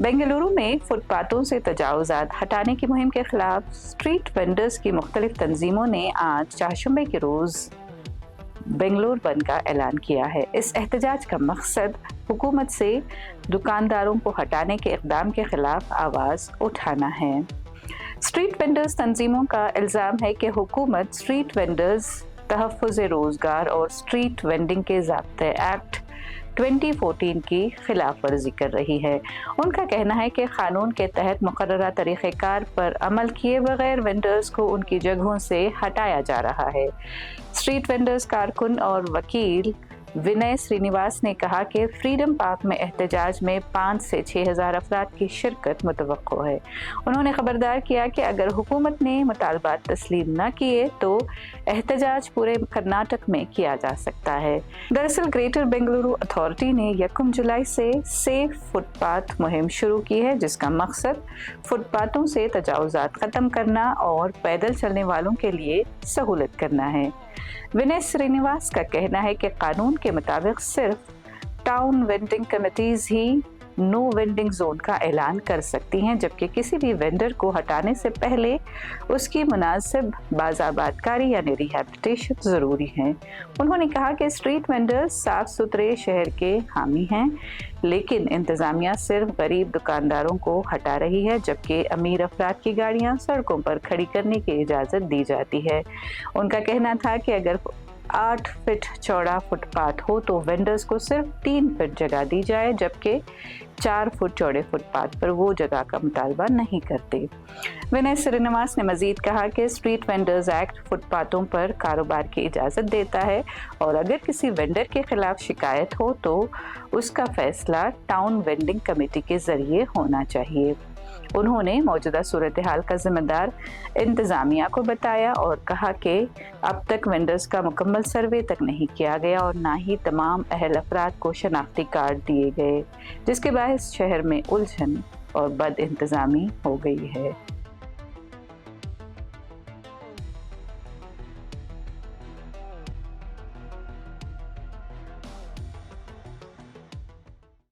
बेंगलुरु में फुटपाथों से तजावुज़ात हटाने की मुहिम के खिलाफ स्ट्रीट वेंडर्स की मुख्तलिफ तंजीमों ने आज चारशंबे के रोज़ बेंगलुरु बंद का ऐलान किया है। इस एहतजाज का मकसद हुकूमत से दुकानदारों को हटाने के इक़दाम के खिलाफ आवाज़ उठाना है। स्ट्रीट वेंडर्स तंजीमों का इल्ज़ाम है कि हुकूमत स्ट्रीट वेंडर्स तहफ़्फ़ुज़ रोज़गार और स्ट्रीट वेंडिंग के ज़ाब्ते एक्ट 2014 की खिलाफ वर्जी कर रही है। उनका कहना है कि कानून के तहत मुकर्ररा तरीक़ेकार पर अमल किए बगैर वेंडर्स को उनकी जगहों से हटाया जा रहा है। स्ट्रीट वेंडर्स कारकुन और वकील विनय श्रीनिवास ने कहा कि फ्रीडम पार्क में एहतजाज में 5 से 6 हज़ार अफराद की शिरकत मुतवक्को है। उन्होंने खबरदार किया कि अगर हुकूमत ने मुतालबात तस्लीम न किए तो एहतजाज पूरे कर्नाटक में किया जा सकता है। दरअसल ग्रेटर बेंगलुरु अथॉरिटी ने 1 जुलाई से सेफ फुटपाथ मुहिम शुरू की है, जिसका मकसद फुटपाथों से तजावुज़ात ख़त्म करना और पैदल चलने वालों के लिए सहूलत करना है। विनय श्रीनिवास का कहना है कि कानून के मुताबिक सिर्फ टाउन वेंडिंग कमेटीज ही नो वेंडिंग जोन का ऐलान कर सकती हैं, जबकि किसी भी वेंडर को हटाने से पहले उसकी मुनासिब बाज़ाबातकारी यानी रिहैबिलिटेशन ज़रूरी है। उन्होंने कहा कि स्ट्रीट वेंडर्स साफ़ सुथरे शहर के हामी हैं, लेकिन इंतज़ामिया सिर्फ गरीब दुकानदारों को हटा रही है, जबकि अमीर अफराद की गाड़ियाँ सड़कों पर खड़ी करने की इजाज़त दी जाती है। उनका कहना था कि अगर 8 फीट चौड़ा फुटपाथ हो तो वेंडर्स को सिर्फ 3 फीट जगह दी जाए, जबकि 4 फुट चौड़े फुटपाथ पर वो जगह का मुतालबा नहीं करते। विनय श्रीनिवास ने मजीद कहा कि स्ट्रीट वेंडर्स एक्ट फुटपाथों पर कारोबार की इजाज़त देता है और अगर किसी वेंडर के खिलाफ शिकायत हो तो उसका फैसला टाउन वेंडिंग कमेटी के ज़रिए होना चाहिए। उन्होंने मौजूदा सूरत हाल का जिम्मेदार इंतज़ामिया को बताया और कहा कि अब तक वेंडर्स का मुकम्मल सर्वे तक नहीं किया गया और ना ही तमाम अहल अफराद को शनाख्ती कार्ड दिए गए, जिसके बायस शहर में उलझन और बद इंतज़ामी हो गई है।